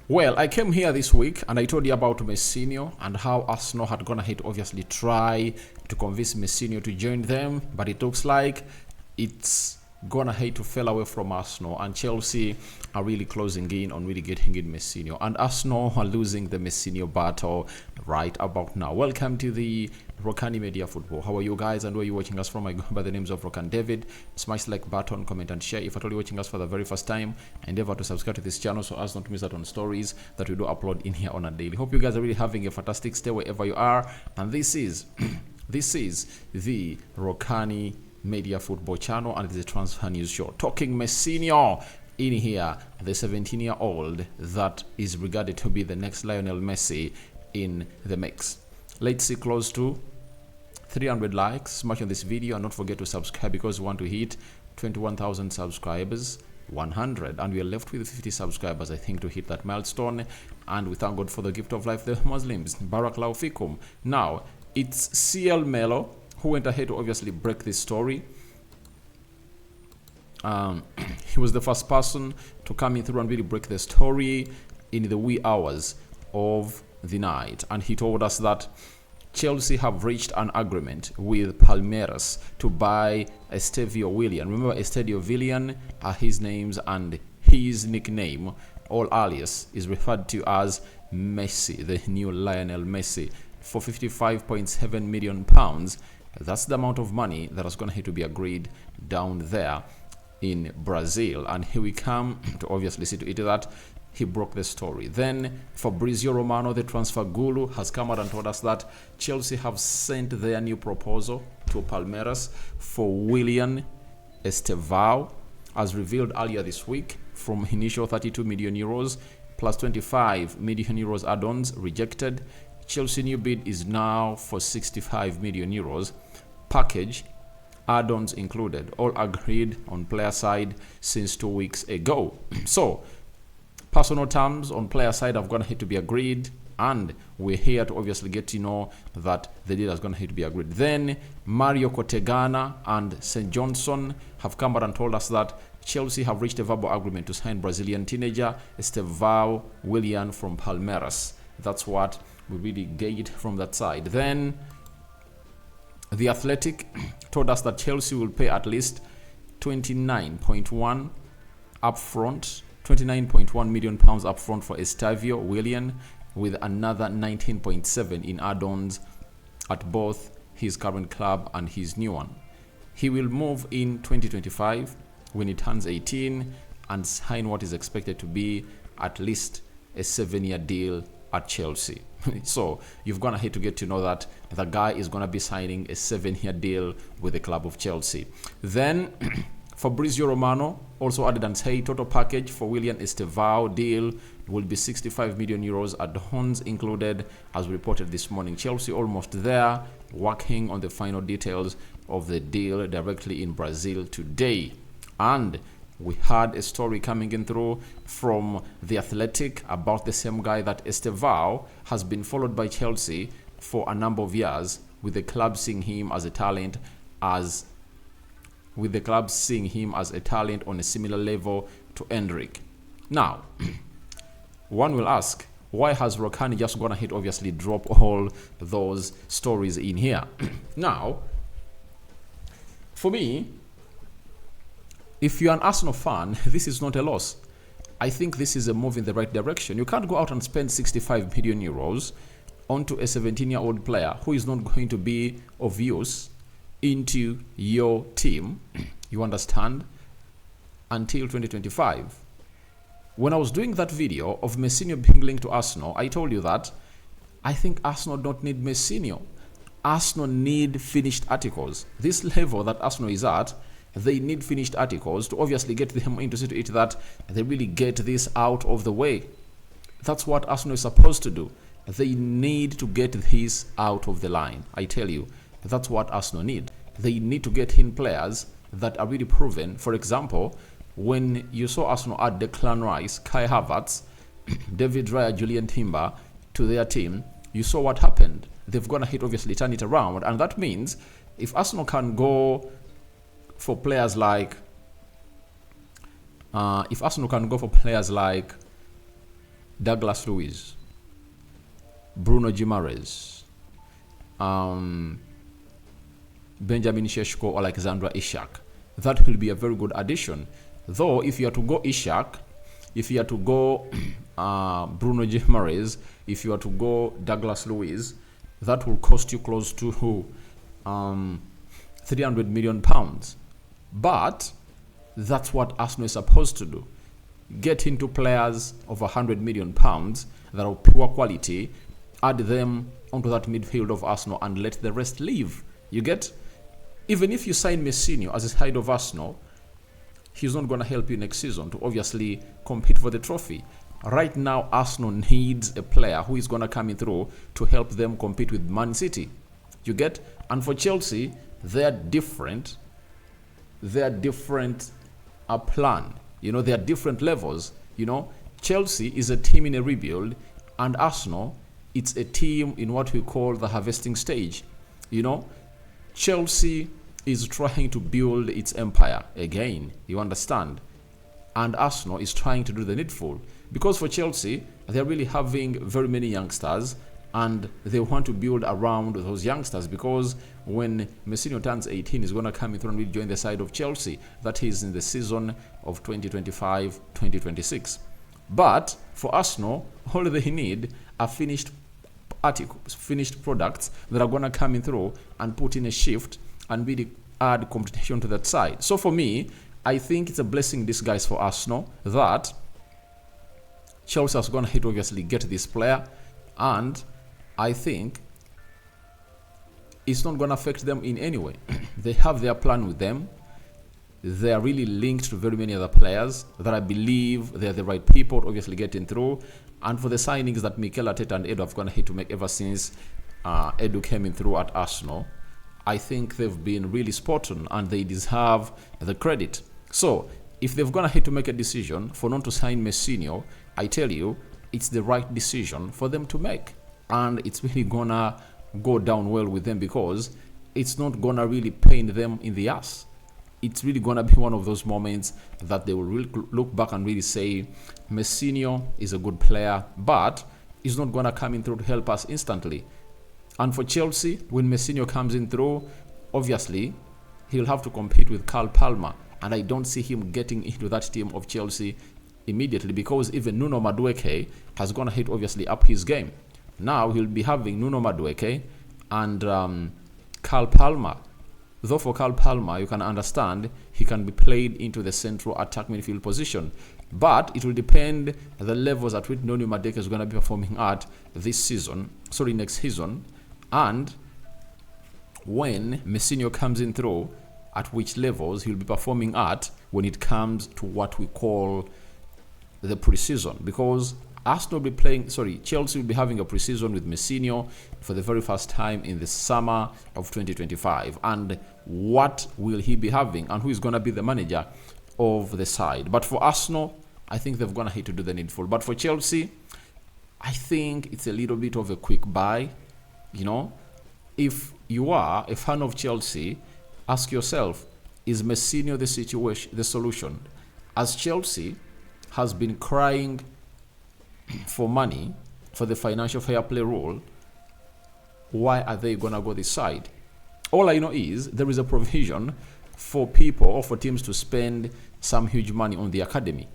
Well, I came here this week and I told you about Messinho and how Arsenal had gone ahead to obviously try to convince Messinho to join them, but it looks like it's gone ahead to fall away from Arsenal, and Chelsea are really closing in on really getting in Messinho, and Arsenal are losing the Messinho battle right about now. Welcome to the Rokani Media Football. How are you guys and where are you watching us from? I go by the names of Rokani David. Smash like button, comment and share. If at all you're watching us for the very first time, endeavor to subscribe to this channel so as not to miss out on stories that we do upload in here on a daily. Hope you guys are really having a fantastic stay wherever you are, and this is the Rokani Media Football channel, and it is a transfer news show talking Messinho in here, the 17-year-old that is regarded to be the next Lionel Messi in the mix. Let's see close to 300 likes. Smash on this video and don't forget to subscribe because we want to hit 21,000 subscribers 100, and we are left with 50 subscribers, I think, to hit that milestone. And we thank God for the gift of life, the Muslims. Barakallahu fikum. Now it's CL Melo who went ahead to obviously break this story. He was the first person to come in through and really break the story in the wee hours of the night, and he told us that Chelsea have reached an agreement with Palmeiras to buy Estevao Willian. Remember, Estevao Willian are his names, and his nickname, all alias, is referred to as Messi, the new Lionel Messi, for £55.7 million. That's the amount of money that is going to have to be agreed down there in Brazil. And here we come to obviously see to it that he broke the story. Then Fabrizio Romano, the transfer guru, has come out and told us that Chelsea have sent their new proposal to Palmeiras for Willian Estevao, as revealed earlier this week, from initial 32 million euros plus 25 million euros add-ons rejected. Chelsea new bid is now for 65 million euros. Package, add-ons included, all agreed on player side since 2 weeks ago. So personal terms on player side have gonna have to be agreed, and we're here to obviously get to know that the deal is gonna have to be agreed. Then Mario Cortegana and St. Johnson have come out and told us that Chelsea have reached a verbal agreement to sign Brazilian teenager Estevao Willian from Palmeiras. That's what we really get from that side. Then The Athletic told us that Chelsea will pay at least 29.1 upfront, 29.1 million pounds upfront for Estevao Willian, with another 19.7 in add-ons at both his current club and his new one. He will move in 2025 when he turns 18 and sign what is expected to be at least a 7-year deal at Chelsea. So you've gone ahead to get to know that the guy is going to be signing a 7-year deal with the club of Chelsea. Then Fabrizio Romano also added and said total package for Willian Estevao deal will be 65 million euros, add-ons included, as reported this morning. Chelsea almost there, working on the final details of the deal directly in Brazil today. And we had a story coming in through from The Athletic about the same guy, that Estevao has been followed by Chelsea for a number of years, with the club seeing him as a talent on a similar level to Endrick. Now, one will ask, why has Rokani just gone ahead obviously drop all those stories in here? Now, for me, if you're an Arsenal fan, this is not a loss. I think this is a move in the right direction. You can't go out and spend 65 million euros onto a 17-year-old player who is not going to be of use into your team, you understand, until 2025. When I was doing that video of Messinho being linked to Arsenal, I told you that I think Arsenal don't need Messinho. Arsenal need finished articles. This level that Arsenal is at, they need finished articles to obviously get them into it that they really get this out of the way. That's what Arsenal is supposed to do. They need to get this out of the line. I tell you, that's what Arsenal need. They need to get in players that are really proven. For example, when you saw Arsenal add Declan Rice, Kai Havertz, David Raya, Julian Timber to their team, you saw what happened. They've gone ahead obviously turn it around, and that means if Arsenal can go for players like Douglas Luiz, Bruno Guimaraes, Benjamin Sheshko, or Alexandra Ishak. That will be a very good addition. Though, if you are to go Ishak, if you are to go Bruno Guimaraes, if you are to go Douglas Luiz, that will cost you close to 300 million pounds. But that's what Arsenal is supposed to do. Get into players of 100 million pounds that are pure quality, add them onto that midfield of Arsenal, and let the rest leave. You get? Even if you sign Messinho as a side of Arsenal, he's not going to help you next season to obviously compete for the trophy. Right now, Arsenal needs a player who is going to come in through to help them compete with Man City. You get? And for Chelsea, they're different. They're different plan. There are different levels. Chelsea is a team in a rebuild, and Arsenal, it's a team in what we call the harvesting stage. Chelsea is trying to build its empire again, you understand? And Arsenal is trying to do the needful. Because for Chelsea, they're really having very many youngsters, and they want to build around those youngsters, because when Messinho turns 18, he's going to come in through and really join the side of Chelsea. That is in the season of 2025-2026. But for Arsenal, all they need are finished products that are going to come in through and put in a shift and really add competition to that side. So for me, I think it's a blessing in disguise for Arsenal that Chelsea is going to obviously get this player, and I think it's not going to affect them in any way. They have their plan with them. They are really linked to very many other players that I believe they're the right people to obviously getting through. And for the signings that Mikel Arteta and Edu have gone ahead to make ever since Edu came in through at Arsenal, I think they've been really spot on, and they deserve the credit. So if they've gone ahead to make a decision for not to sign Messinho, I tell you, it's the right decision for them to make. And it's really gonna go down well with them, because it's not gonna really pain them in the ass. It's really gonna be one of those moments that they will really look back and really say, Messinho is a good player, but he's not gonna come in through to help us instantly. And for Chelsea, when Messinho comes in through, obviously he'll have to compete with Cole Palmer, and I don't see him getting into that team of Chelsea immediately, because even Nuno Madueke has gone ahead obviously up his game. Now he'll be having Nuno Madueke and Cole Palmer. Though for Cole Palmer, you can understand he can be played into the central attack midfield position. But it will depend on the levels at which Nuno Madueke is going to be performing at next season. And when Messinho comes in through, at which levels he'll be performing at when it comes to what we call the pre-season. Because Chelsea will be having a pre-season with Messinho for the very first time in the summer of 2025. And what will he be having, and who is going to be the manager of the side? But for Arsenal, I think they've gone ahead to do the needful. But for Chelsea, I think it's a little bit of a quick buy. If you are a fan of Chelsea, ask yourself, is Messinho the solution? As Chelsea has been crying for money for the financial fair play rule, why are they gonna go this side? All I know is there is a provision for people or for teams to spend some huge money on the academy.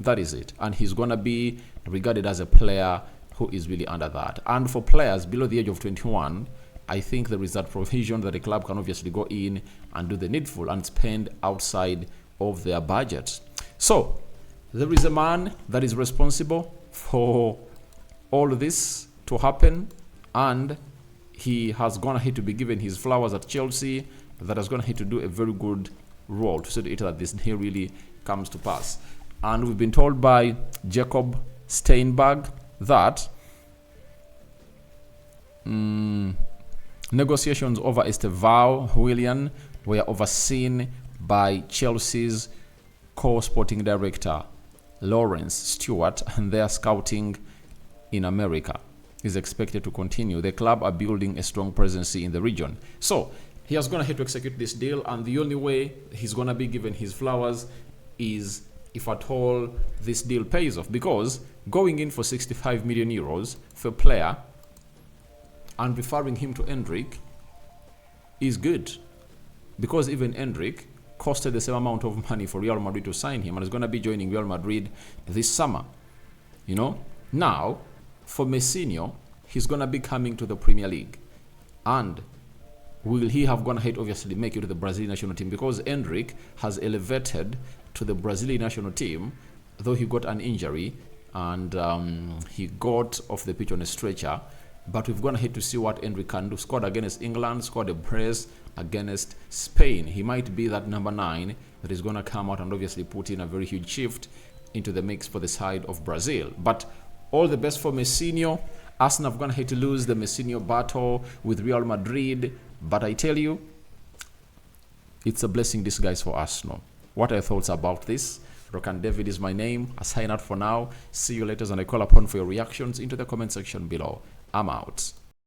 That is it. And he's gonna be regarded as a player who is really under that. And for players below the age of 21, I think there is that provision that the club can obviously go in and do the needful and spend outside of their budget. So there is a man that is responsible for all this to happen, and he has gone ahead to be given his flowers at Chelsea. That has gone ahead to do a very good role to see to it that this day really comes to pass. And we've been told by Jacob Steinberg that negotiations over Estevao Willian were overseen by Chelsea's co-sporting director Lawrence Stewart, and their scouting in America is expected to continue. The club are building a strong presence in the region. So he has gone ahead to execute this deal, and the only way he's going to be given his flowers is if at all this deal pays off, because going in for 65 million euros for a player and referring him to Endrick is good, because even Endrick costed the same amount of money for Real Madrid to sign him, and is going to be joining Real Madrid this summer. You know, now for Messinho, he's going to be coming to the Premier League, and will he have gone ahead, obviously, make it to the Brazilian national team? Because Endrick has elevated to the Brazilian national team, though he got an injury and he got off the pitch on a stretcher. But we've gone ahead to see what Endrick can do. Scored against England, scored a brace against Spain. He might be that number 9 that is going to come out and obviously put in a very huge shift into the mix for the side of Brazil. But all the best for Messinho. Arsenal have gone ahead to lose the Messinho battle with Real Madrid. But I tell you, it's a blessing disguise for Arsenal. What are your thoughts about this? Rokani David is my name. I sign out for now. See you later, and I call upon for your reactions into the comment section below. I'm out.